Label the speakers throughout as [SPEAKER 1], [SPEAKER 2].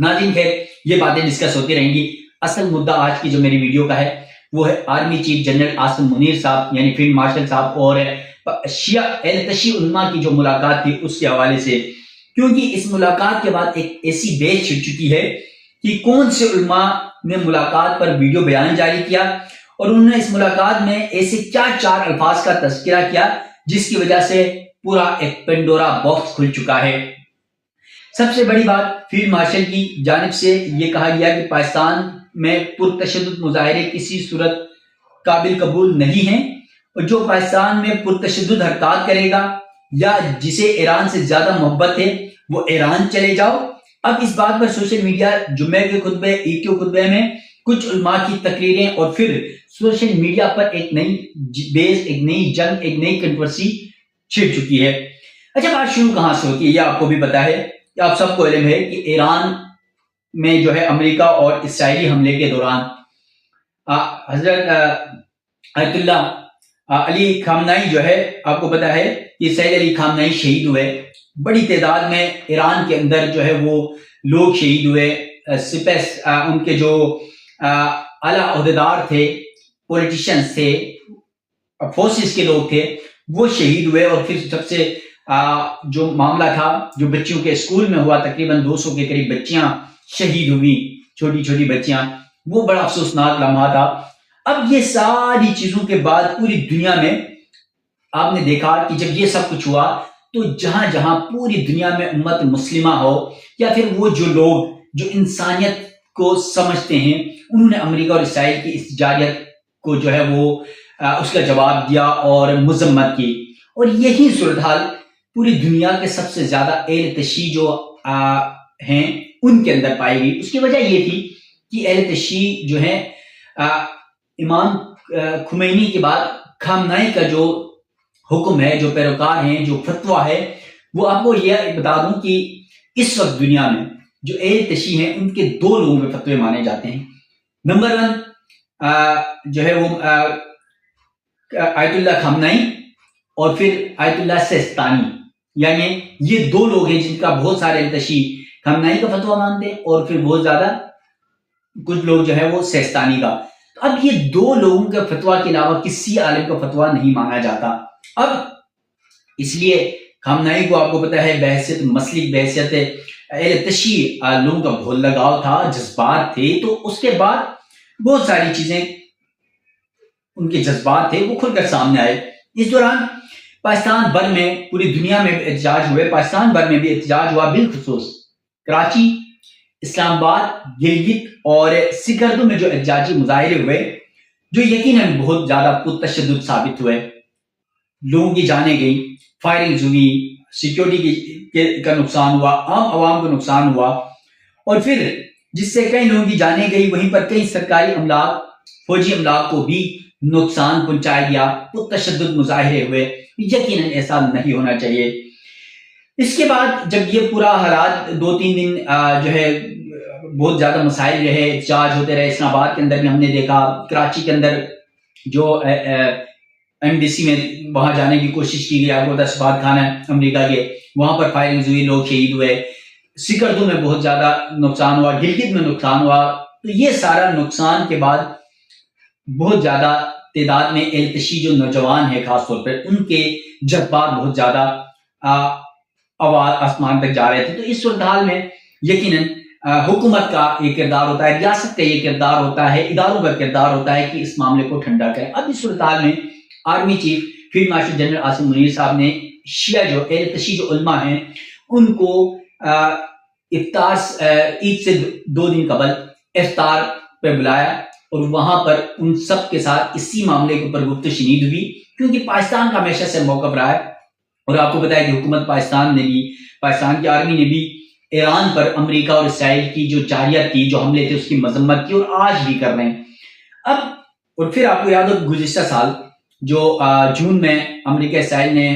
[SPEAKER 1] ناظرین خیر یہ باتیں ڈسکس ہوتی رہیں گی. اصل مدعا آج کی جو میری ویڈیو کا ہے وہ ہے army chief general Asim Munir صاحب یعنی فیلڈ مارشل صاحب اور شیعہ اہل تشیع علماء کی جو ملاقات تھی اس کے حوالے سے، کیونکہ اس ملاقات کے بعد ایک ایسی بیچ چھڑ چکی ہے کہ کون سے علماء نے ملاقات پر ویڈیو بیان جاری کیا اور انہوں نے اس ملاقات میں ایسے کیا 4 الفاظ کا تذکرہ کیا جس کی وجہ سے پورا ایک پینڈورا باکس کھل چکا ہے. سب سے بڑی بات فیلڈ مارشل کی جانب سے یہ کہا گیا کہ پاکستان میں پرتشدد مظاہرے کسی صورت قابل قبول نہیں ہیں اور جو پاکستان میں پرتشدد حرکات کرے گا یا جسے ایران سے زیادہ محبت ہے وہ ایران چلے جاؤ. اب اس بات پر سوشل میڈیا جمعے کے خطبے عید کے خطبے میں کچھ علماء کی تقریریں اور پھر سوشل میڈیا پر ایک نئی بیس، ایک نئی جنگ، ایک نئی کنٹروورسی چھڑ چکی ہے. اچھا بات شروع کہاں سے ہوتی ہے یہ آپ کو بھی پتا ہے، آپ سب کو علم ہے کہ ایران میں جو ہے امریکہ اور اسرائیلی حملے کے دوران حضرت آیت اللہ علی خامنائی جو ہے آپ کو پتا ہے کہ سید علی خامنائی شہید ہوئے. بڑی تعداد میں ایران کے اندر جو ہے وہ لوگ شہید ہوئے، ان کے جو اعلیٰ عہدیدار تھے، پولیٹیشنز تھے، فورسز کے لوگ تھے وہ شہید ہوئے. اور پھر سب سے جو معاملہ تھا جو بچیوں کے اسکول میں ہوا، تقریباً 200 کے قریب بچیاں شہید ہوئی، چھوٹی چھوٹی بچیاں، وہ بڑا افسوسناک لمحہ تھا. اب یہ ساری چیزوں کے بعد پوری دنیا میں آپ نے دیکھا کہ جب یہ سب کچھ ہوا تو جہاں جہاں پوری دنیا میں امت مسلمہ ہو یا پھر وہ جو لوگ جو انسانیت کو سمجھتے ہیں انہوں نے امریکہ اور اسرائیل کی اس جارحیت کو جو ہے وہ اس کا جواب دیا اور مذمت کی. اور یہی صورتحال پوری دنیا کے سب سے زیادہ اہل تشیع جو ہیں ان کے اندر پائی گئی. اس کی وجہ یہ تھی کہ اہل تشیع جو ہے امام خمینی کے بعد خامنائی کا جو حکم ہے، جو پیروکار ہیں، جو فتویٰ ہے، وہ آپ کو یہ بتا دوں کہ اس وقت دنیا میں جو اہل تشیع ہیں ان کے 2 لوگوں کے فتوے مانے جاتے ہیں. نمبر 1 جو ہے وہ آیت اللہ خامنائی اور پھر آیت اللہ سیستانی، یعنی یہ 2 لوگ ہیں جن کا بہت سارے اہل تشیع خامنائی کا فتویٰ مانتے ہیں اور پھر بہت زیادہ کچھ لوگ جو ہے وہ سیستانی کا. اب یہ 2 لوگوں کے فتویٰ کے علاوہ کسی عالم کا فتویٰ نہیں مانا جاتا. اب اس لیے خامنائی کو آپ کو پتا ہے بحیثیت مسلک، بحیثیت اہل تشیع لوگوں کا بہت لگاؤ تھا، جذبات تھے، تو اس کے بعد بہت ساری چیزیں ان کے جذبات تھے وہ کھل کر سامنے آئے. اس دوران پاکستان بھر میں، پوری دنیا میں احتجاج ہوئے، پاکستان بھر میں بھی احتجاج ہوا، بالخصوص کراچی، اسلام آباد، گلگت اور سکردو میں جو احتجاجی مظاہرے ہوئے جو یقیناً بہت زیادہ پرتشدد ثابت ہوئے. لوگوں کی جانیں گئی، فائرنگز ہوئی، سیکیورٹی کا نقصان ہوا، عام عوام کو نقصان ہوا اور پھر جس سے کئی لوگوں کی جانیں گئی وہیں پر کئی سرکاری املاک، فوجی املاک کو بھی نقصان پہنچایا گیا. پرتشدد مظاہرے ہوئے، یقیناً ایسا نہیں ہونا چاہیے. اس کے بعد جب یہ پورا حالات 2-3 دن جو ہے بہت زیادہ مسائل رہے، احتجاج ہوتے رہے. اسلام آباد کے اندر بھی ہم نے دیکھا، کراچی کے اندر جو ایمبیسی میں وہاں جانے کی کوشش کی گئی، آپ کو سفارت خانہ امریکہ کے، وہاں پر فائرنگز ہوئی، لوگ شہید ہوئے. سکردو میں بہت زیادہ نقصان ہوا، گلگت میں نقصان ہوا. تو یہ سارا نقصان کے بعد بہت زیادہ تعداد میں اہل تشیع جو نوجوان ہیں خاص طور پر ان کے جذبات بہت زیادہ آواز آسمان تک جا رہے تھے. تو اس صورتحال میں یقیناً حکومت کا یہ کردار ہوتا ہے، ریاست کا یہ کردار ہوتا ہے، اداروں کا کردار ہوتا ہے کہ اس معاملے کو ٹھنڈا کریں. اب اس صورتحال میں army chief field marshal general Asim Munir صاحب نے شیعہ جو اہل تشیع جو علماء ہیں ان کو افطار عید سے 2 دن قبل افطار پہ بلایا اور وہاں پر ان سب کے ساتھ اسی معاملے کے اوپر گفت و شنید ہوئی، کیونکہ پاکستان کا ہمیشہ سے موقف رہا ہے. اور آپ کو پتا ہے کہ حکومت پاکستان نے بھی، پاکستان کی آرمی نے بھی ایران پر امریکہ اور اسرائیل کی جو جارحیت تھی، جو حملے تھے، اس کی مذمت کی اور آج بھی کر رہے ہیں. اب اور پھر آپ کو یاد ہو گزشتہ سال جو جون میں امریکہ اسرائیل نے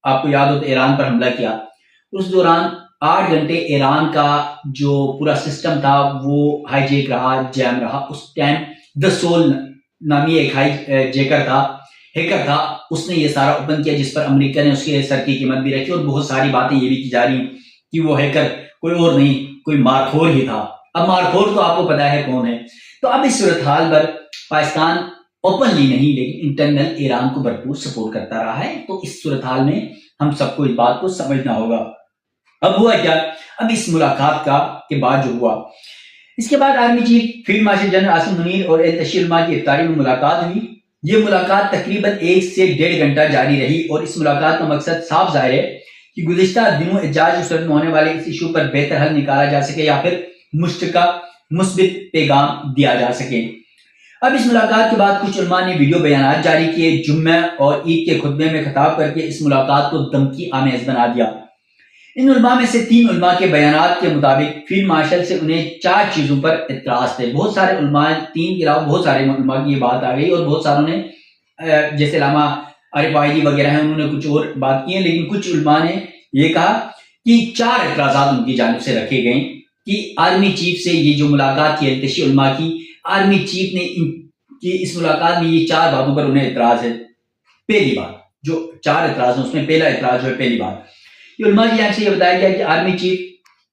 [SPEAKER 1] آپ کو یاد ہو تو ایران پر حملہ کیا. اس دوران 8 گھنٹے ایران کا جو پورا سسٹم تھا وہ ہائی جیک رہا، جیم رہا. اس ٹائم دا سول نامی ایک ہائی جیکر تھا، ہیکر تھا، اس نے یہ سارا اوپن کیا جس پر امریکہ نے اس کے سر کی قیمت بھی رکھی. اور بہت ساری باتیں یہ بھی کی جا رہی کہ وہ ہیکر کوئی اور نہیں، کوئی مارخور ہی تھا. اب مارخور تو آپ کو پتا ہے کون ہے. تو اب اس صورتحال پر پاکستان اوپنلی نہیں لیکن انٹرنل ایران کو بھرپور سپورٹ کرتا رہا ہے. تو اس صورتحال میں ہم سب کو اس بات کو سمجھنا ہوگا. اب ہوا کیا؟ اب اس ملاقات کے بعد جو ہوا، اس کے بعد army chief field marshal general Asim Munir اور ایل علماء کی افطاری میں ملاقات ہوئی. یہ ملاقات تقریباً 1 سے 1.5 گھنٹہ جاری رہی اور اس ملاقات کا مقصد صاف ظاہر ہے کہ گزشتہ دنوں احتجاج کی صورت میں ہونے والے اس ایشو پر بہتر حل نکالا جا سکے یا پھر مشترکہ مثبت پیغام دیا جا سکے. اب اس ملاقات کے بعد کچھ علماء نے ویڈیو بیانات جاری کیے. جمعہ اور عید کے خطبے میں خطاب کر کے اس ملاقات کو دھمکی آمیز بنا دیا. ان علماء میں سے 3 علماء کے بیانات کے مطابق فیلڈ مارشل سے انہیں 4 چیزوں پر اعتراض تھے. بہت سارے علماء، 3 کے علاوہ بہت سارے علماء کی یہ بات آ گئی اور بہت ساروں نے جیسے علامہ عارف واحدی وغیرہ ہیں انہوں نے کچھ اور بات کی ہے، لیکن کچھ علماء نے یہ کہا کہ 4 اعتراضات ان کی جانب سے رکھے گئے کہ آرمی چیف سے یہ جو ملاقات تھی التشی علماء کی، آرمی چیف نے اس ملاقات میں یہ 4 باتوں پر انہیں اعتراض ہے. پہلی بات، جو 4 اعتراض ہیں اس میں پہلا اعتراض جو ہے، پہلی بات یہ علماء کی جانب سے یہ بتایا گیا کہ army chief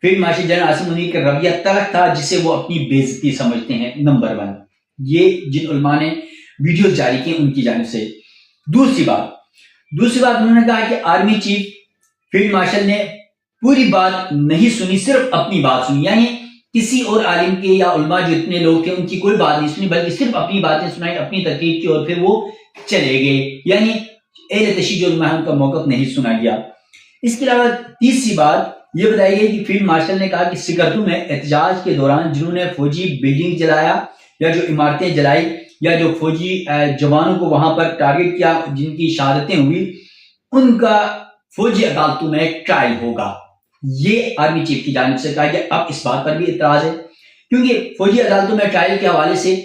[SPEAKER 1] field marshal general Asim Munir کا رویہ تلخ تھا جسے وہ اپنی بے عزتی سمجھتے ہیں. نمبر 1، یہ جن علماء نے ویڈیوز جاری کی ان کی جانب سے. دوسری بات انہوں نے کہا کہ آرمی چیف فیلڈ مارشل نے پوری بات نہیں سنی، صرف اپنی بات سنی. یعنی کسی اور عالم کے یا علماء جو اتنے لوگ تھے ان کی کوئی بات نہیں سنی، بلکہ صرف اپنی باتیں سنائی، اپنی تقریر کی اور پھر وہ چلے گئے. یعنی اہل تشیع جو علماء ہیں ان کا موقف نہیں سنا گیا. اس کے علاوہ تیسری بات یہ بتائی گئی کہ فیلڈ مارشل نے کہا کہ سکردو میں احتجاج کے دوران جنہوں نے فوجی بلڈنگ جلایا یا جو عمارتیں جلائی یا جو فوجی جوانوں کو وہاں پر ٹارگٹ کیا، جن کی شہادتیں ہوئی، ان کا فوجی عدالتوں میں ٹرائل ہوگا. یہ آرمی چیف کی جانب سے کہا گیا. اب اس بات پر بھی اعتراض ہے کیونکہ فوجی عدالتوں میں ٹرائل کے حوالے سے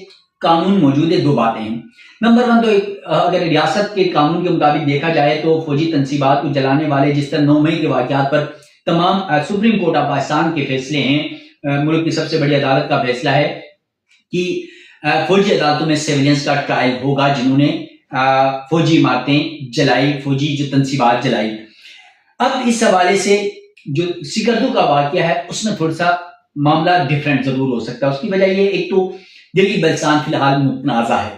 [SPEAKER 1] قانون موجود ہے. 2 باتیں ہیں. نمبر 1 تو اگر ریاست کے قانون کے مطابق دیکھا جائے تو فوجی تنصیبات کو جلانے والے جس طرح 9 مئی کے واقعات پر تمام سپریم کورٹ آف پاکستان کے فیصلے ہیں، ملک کی سب سے بڑی عدالت کا فیصلہ ہے کہ فوجی عدالتوں میں سیولینس کا ٹرائل ہوگا جنہوں نے فوجی عمارتیں جلائی، فوجی جو تنصیبات جلائی. اب اس حوالے سے جو سکردو کا واقعہ ہے اس میں تھوڑا سا معاملہ ڈیفرنٹ ضرور ہو سکتا ہے. اس کی وجہ یہ، ایک تو دلی بلسان فی الحال متنازع ہے.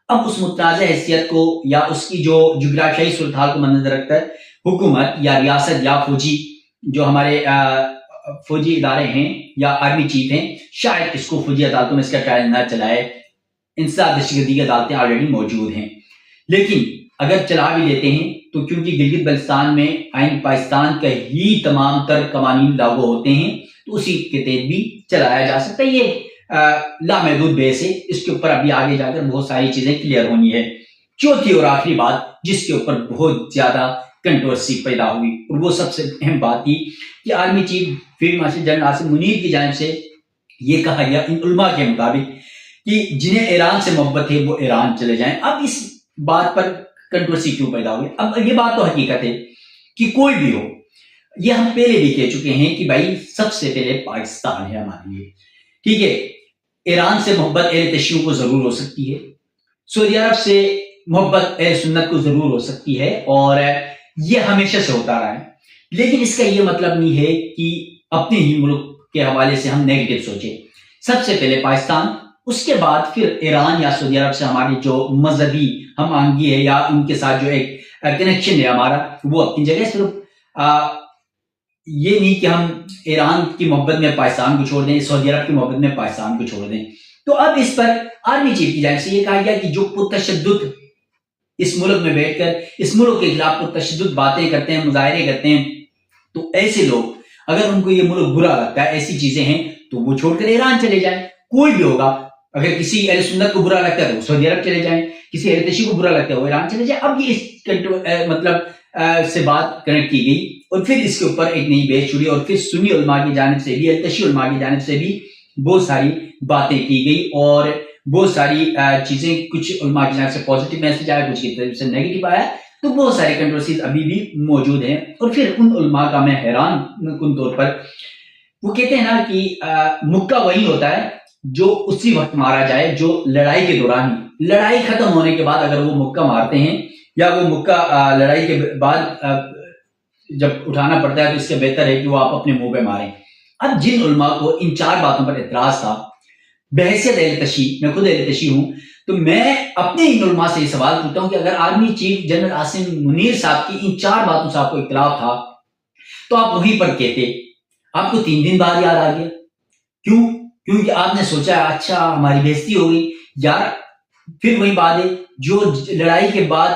[SPEAKER 1] اب اس متنازع حیثیت کو یا اس کی جو جغرافیائی صورتحال کو مدنظر رکھتا ہے حکومت یا ریاست یا فوجی جو ہمارے فوجی ادارے ہیں یا آرمی چیف ہیں، شاید اس کو فوجی عدالتوں میں اس کا ٹرائل نہ چلائے. انسداد دہشتگردی کی عدالتیں آلریڈی موجود ہیں، لیکن اگر چلا بھی لیتے ہیں تو کیونکہ گلگت بلتستان میں آئین پاکستان کا ہی تمام تر قوانین لاگو ہوتے ہیں تو اسی کے تحت بھی چلایا جا سکتا ہے. یہ لامحدود بیس ہے، اس کے اوپر ابھی آگے جا کر بہت ساری چیزیں کلیئر ہونی ہے. چوتھی اور آخری بات جس کے اوپر بہت زیادہ کنٹروورسی پیدا ہوئی اور وہ سب سے اہم بات تھی کہ army chief field marshal general Asim Munir کی جانب سے یہ کہا گیا ان علماء کے مطابق کہ جنہیں ایران سے محبت ہے وہ ایران چلے جائیں. اب اس بات پر کنٹروورسی کیوں پیدا ہوئی؟ اب یہ بات تو حقیقت ہے کہ کوئی بھی ہو، یہ ہم پہلے بھی کہہ چکے ہیں کہ بھائی سب سے پہلے پاکستان ہے ہمارے لیے، ٹھیک ہے. ایران سے محبت اہل تشیع کو ضرور ہو سکتی ہے، سعودی عرب سے محبت اہل سنت کو ضرور ہو سکتی ہے اور یہ ہمیشہ سے ہوتا رہا ہے، لیکن اس کا یہ مطلب نہیں ہے کہ اپنے ہی ملک کے حوالے سے ہم نیگیٹو سوچیں. سب سے پہلے پاکستان، اس کے بعد پھر ایران یا سعودی عرب سے ہماری جو مذہبی ہم آہنگی ہے یا ان کے ساتھ جو ایک کنیکشن ہے ہمارا وہ اپنی جگہ. صرف یہ نہیں کہ ہم ایران کی محبت میں پاکستان کو چھوڑ دیں، سعودی عرب کی محبت میں پاکستان کو چھوڑ دیں. تو اب اس پر آرمی چیف کی جانب سے یہ کہا گیا کہ جو پرتشدد اس ملک میں بیٹھ کر اس ملک کے خلاف پرتشدد باتیں کرتے ہیں، مظاہرے کرتے ہیں، تو ایسے لوگ اگر ان کو یہ ملک برا لگتا ہے، ایسی چیزیں ہیں تو وہ چھوڑ کر ایران چلے جائیں. کوئی بھی ہوگا، اگر کسی اہل سنت کو برا لگتا ہے تو سعودی عرب چلے جائیں، کسی اہل تشیع کو برا لگتا ہے وہ ایران چلے جائیں. اب یہ اس مطلب سے بات کنیکٹ کی گئی اور پھر اس کے اوپر ایک نئی بحث چھڑی اور پھر سنی علماء کی جانب سے بھی، اہل تشیع علماء کی جانب سے بھی بہت ساری باتیں کی گئی اور بہت ساری چیزیں، کچھ علماء کی جانب سے پازیٹیو میسج آیا، کچھ کی طرف سے نیگیٹو آیا. تو بہت ساری کنٹروورسیز ابھی بھی موجود ہیں. اور پھر ان علماء کا میں حیران کن طور پر وہ کہتے ہیں نا کہ مکہ وہی ہوتا ہے جو اسی وقت مارا جائے جو لڑائی کے دوران ہی، لڑائی ختم ہونے کے بعد اگر وہ مکہ مارتے ہیں یا وہ مکہ لڑائی کے بعد جب اٹھانا پڑتا ہے تو اس سے بہتر ہے کہ وہ آپ اپنے منہ پہ ماریں. اب جن علماء کو ان 4 باتوں پر اعتراض تھا، بحیثیت اہل تشیع، میں خود اہل تشیع ہوں، تو میں اپنے ان علماء سے یہ سوال پوچھتا ہوں کہ اگر army chief general Asim Munir صاحب کی ان 4 باتوں سے آپ کو اختلاف تھا تو آپ وہیں پر کہتے، آپ کو 3 دن بعد یاد آ گیا کیوں؟ کیونکہ آپ نے سوچا اچھا ہماری بےزتی ہو گئی یار، پھر وہی بات ہے جو لڑائی کے بعد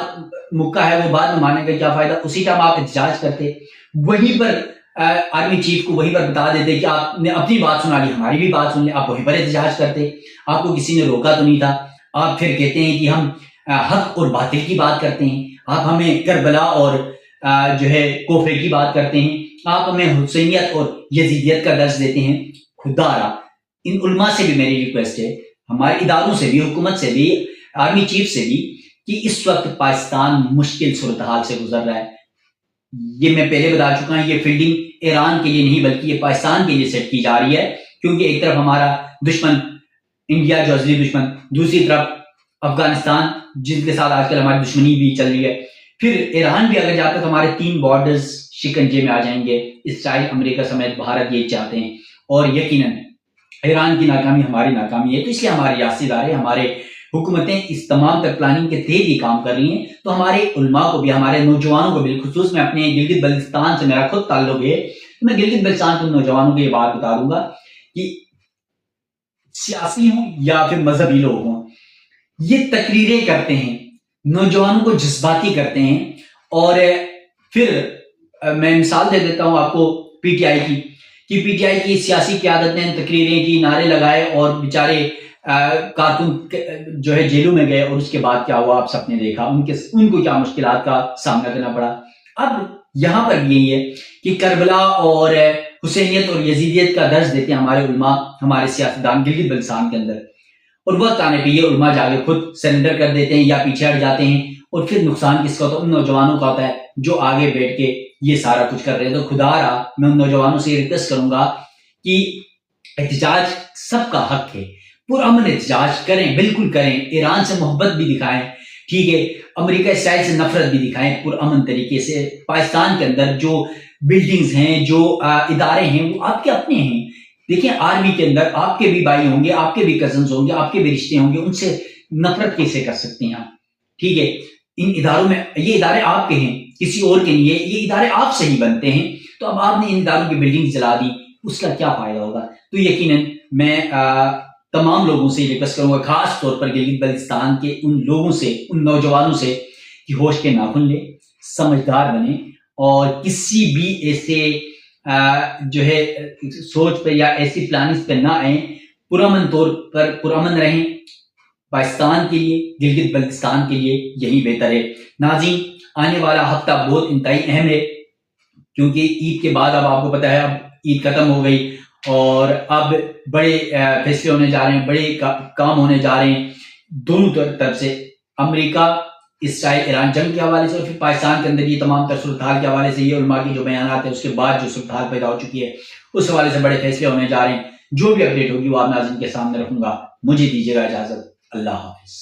[SPEAKER 1] مکہ ہے وہ بعد میں ماننے کا کیا فائدہ، اسی ٹائم آپ احتجاج کرتے، وہیں پر آرمی چیف کو وہیں پر بتا دیتے کہ آپ نے اپنی بات سنا لی، ہماری بھی بات سن لی، آپ وہیں پر احتجاج کرتے، آپ کو کسی نے روکا تو نہیں تھا۔ آپ پھر کہتے ہیں کہ ہم حق اور باطل کی بات کرتے ہیں، آپ ہمیں کربلا اور جو ہے کوفے کی بات کرتے ہیں، آپ ہمیں حسینیت اور یزیدیت کا درس دیتے ہیں۔ خدا را ان علماء سے بھی میری ریکویسٹ ہے، ہمارے اداروں سے بھی، حکومت سے بھی، آرمی چیف سے بھی، کہ اس وقت پاکستان مشکل صورتحال سے گزر رہا ہے۔ یہ میں پہلے بتا چکا ہوں، یہ فیلڈنگ ایران کے لیے نہیں بلکہ یہ پاکستان کے لیے سیٹ کی جا رہی ہے، کیونکہ ایک طرف ہمارا دشمن انڈیا جو اصلی دشمن، دوسری طرف افغانستان جن کے ساتھ آج کل ہماری دشمنی بھی چل رہی ہے، پھر ایران بھی اگر جاتا تو ہمارے 3 بارڈرز شکنجے میں آ جائیں گے۔ اسرائیل، امریکہ سمیت بھارت یہ چاہتے ہیں، اور یقیناً ایران کی ناکامی ہماری ناکامی ہے، تو اس لیے ہمارے ریاستی ادارے، ہمارے حکومتیں اس تمام تر پلاننگ کے تحت ہی کام کر رہی ہیں۔ تو ہمارے علماء کو بھی، ہمارے نوجوانوں کو بالخصوص، میں اپنے گلگت بلتستان سے میرا خود تعلق ہے، میں گلگت بلتستان کے نوجوانوں کو یہ بات بتا دوں گا کہ سیاسی ہوں یا پھر مذہبی لوگ ہوں، یہ تقریریں کرتے ہیں، نوجوانوں کو جذباتی کرتے ہیں، اور پھر میں مثال دے دیتا ہوں آپ کو پی ٹی آئی کی، کہ پی ٹی آئی کی سیاسی قیادت نے تقریریں کی، نعرے لگائے، اور بیچارے کارکن جو ہے جیلوں میں گئے، اور اس کے بعد کیا ہوا آپ سب نے دیکھا، ان کو کیا مشکلات کا سامنا کرنا پڑا۔ اب یہاں پر بھی یہی ہے کہ کربلا اور حسینیت اور یزیدیت کا درس دیتے ہیں ہمارے علماء، ہمارے سیاستدان گلگت بلتستان کے اندر، اور وقت آنے پہ یہ علماء جا کے خود سرنڈر کر دیتے ہیں یا پیچھے ہٹ جاتے ہیں، اور پھر نقصان کس کا ہوتا ہے؟ ان نوجوانوں کا ہوتا ہے جو آگے بیٹھ کے یہ سارا کچھ کر رہے ہیں۔ تو خدا را میں ان نوجوانوں سے یہ ریکویسٹ کروں گا کہ احتجاج سب کا حق ہے، پرامن احتجاج کریں، بالکل کریں، ایران سے محبت بھی دکھائیں، ٹھیک ہے، امریکہ اسرائیل سے نفرت بھی دکھائیں پرامن طریقے سے۔ پاکستان کے اندر جو بلڈنگز ہیں، جو ادارے ہیں، وہ آپ کے اپنے ہیں۔ دیکھیں آرمی کے اندر آپ کے بھی بھائی ہوں گے، آپ کے بھی کزنز ہوں گے، آپ کے بھی رشتے ہوں گے، ان سے نفرت کیسے کر سکتے ہیں آپ؟ ٹھیک ہے، ان اداروں میں، یہ ادارے آپ کے ہیں، کسی اور کے نہیں ہے، یہ ادارے آپ سے ہی بنتے ہیں، تو اب آپ نے ان اداروں کی بلڈنگ جلا دی، اس کا کیا فائدہ ہوگا؟ تو یقیناً میں تمام لوگوں سے ریکویسٹ کروں گا، خاص طور پر گلگت بلتستان کے ان لوگوں سے، ان نوجوانوں سے، کہ ہوش کے ناخن لیں، سمجھدار بنیں، اور کسی بھی ایسے جو ہے سوچ پہ یا ایسی پلاننگ پہ نہ آئیں، پرامن طور پر پرامن رہیں۔ پاکستان کے لیے، گلگت بلتستان کے لیے یہی بہتر ہے۔ ناظرین، آنے والا ہفتہ بہت انتہائی اہم ہے، کیونکہ عید کے بعد اب آپ کو پتہ ہے اب عید ختم ہو گئی، اور اب بڑے فیصلے ہونے جا رہے ہیں، بڑے کام ہونے جا رہے ہیں دونوں طرف سے، امریکہ، اسرائیل، ایران جنگ کے حوالے سے، اور پھر پاکستان کے اندر یہ تمام تر صورتحال کے حوالے سے، یہ علماء کی جو بیانات ہیں، اس کے بعد جو صورتحال پیدا ہو چکی ہے، اس حوالے سے بڑے فیصلے ہونے جا رہے ہیں۔ جو بھی اپڈیٹ ہوگی وہ آپ ناظرین کے سامنے رکھوں گا۔ مجھے دیجیے گا اجازت، اللہ حافظ۔